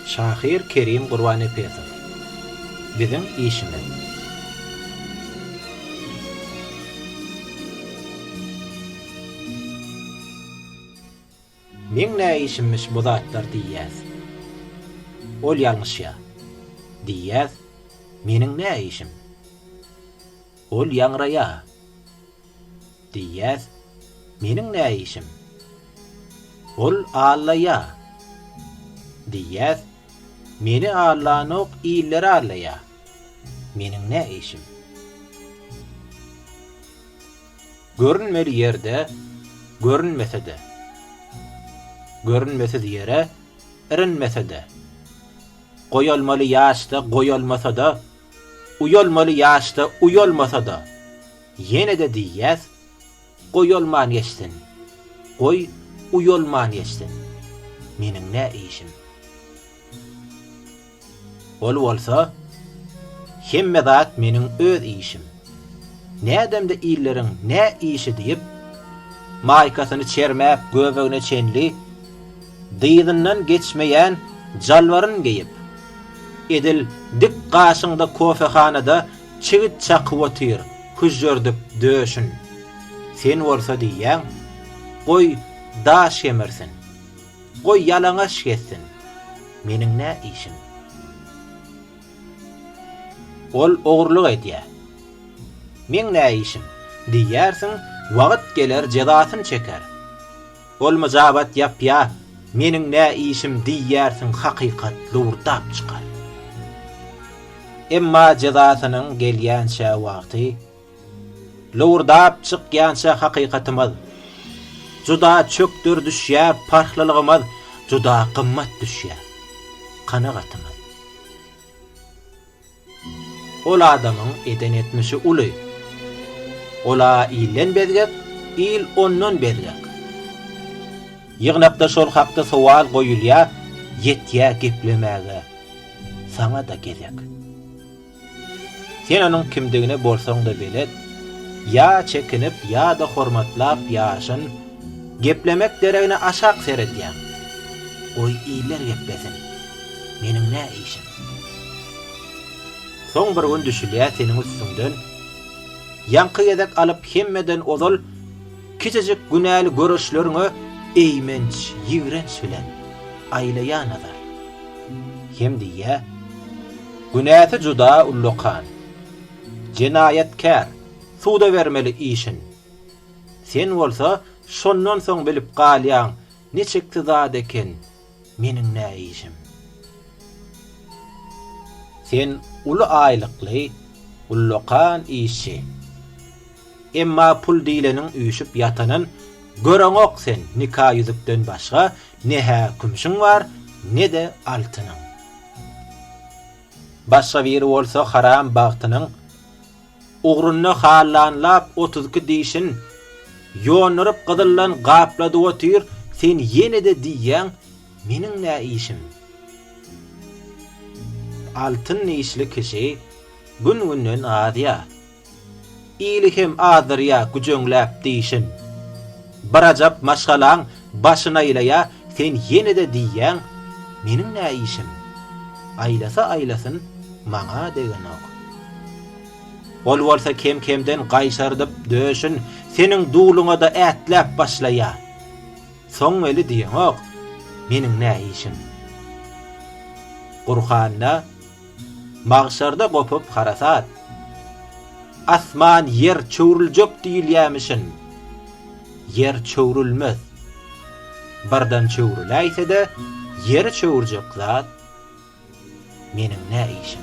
Şahir Kerim Gurban Epesow. Bizim işimiz. Men ne işimmiş bu zatlar diýýäs. Ol ýalňyş ýa. Diýýäs, meniň ne işim? Ol ýaňraýa. Diýýäs, meniň ne işim? Ol ağlaýa. Diýýäs, meni ağlanok iýler ağlaýa. Meniň ne işim? Görünmeli ýerde, görünmese de. Görünmese ýere, erinmese de. Goýalmaly ýaşda goýalmasa da, uýalmaly ýaşda uýalmasa da. Ýene de diýýäs, goýalman ýeşsin. Goý uýalman ýeşsin. Meniň ne işim? Ol bolsa, hemme zat meniň öz işim. Nädemde iýleriň ne işi diýip, maýkasyny çermäp göbegine çenli, dyýdyndan geçmeýän jalwaryn geyip, edil dik gaşyňda kofehanada çigit çakyp otyr, hüjjerdip döşün. Sen bolsa diýýäň, goý daş yemersin. Goý ýalaňaç geçsin. Meniň ne işim? Ol ogurlyk edýär. Men ne işim? Diýersiň, wagt geler jezasyny çeker. Ol mujabat ýapýa, meniň ne işim diýersiň, hakykat lurdap çykar. Emma jezasynyň gelýänçä wagty, lurdap çykýança hakykatymyz, juda çöktür düşýär parhlylygymyz, juda gymmat düşýär kanagatymy. Ol adamyň eden etmişi uly. Ola ilen bezgek, il onnon bezgek. Ýygnapda şol hakda sowal goýulýa, ýetýä geplemäge. Saňa da gerek. Sen onuň kimdigine bolsaň da belet, ýa çekinip ýa da hormatlap ýaşyn, geplemek deregine aşak seredýän. Oy iýler geplesin. Meniň ne işim? Soň bir gün düşülýär seniň üstüňden. Ýanky ýedek alyp hemmeden ozal kiçejik günäli görüşleriňe eýmenç, ýigrenç bilen aýlaýan nazar. Hem diýä, günäti juda ullukan, jenaýatkär, suda bermeli işin. Sen bolsa şondan soň bilip galýaň, neçikti zat eken, meniň ne işim? Sen ulu aýlykly, ullukan işi. Emma pul diýleniň üýşüp ýatanyn göreňok sen nikah ýüzükden başga nehe kümşüň bar, ne de altynyň. Başga biri bolsa haram bagtynyň ugruny hallanlap 32 diýişin ýonuryp gyzyllan gaplady otyr, sen ýene de diýýäň, meniň ne işim? Altyn işli kişi gün-günden adya. İlihim adırya güjöňläp diýişin. Barajap maşgalaň başyna ýylaýa, sen ýene de diýýäň, meniň ne işim? Aýlasa aýlasyn, maňa degen ok. Ol bolsa kem-kemden gaýşardyp döşün, seniň duýluňa da ätläp başlaýa. Soň meli diýen ok, meniň ne işim? Qur'anda magşarda gopup harasat, asman yer çöwrüljek diýilýämişin. Yer çöwrülmez. Bardan çöwrüläýse de yer çöwürjek zat. Meniň ne işim?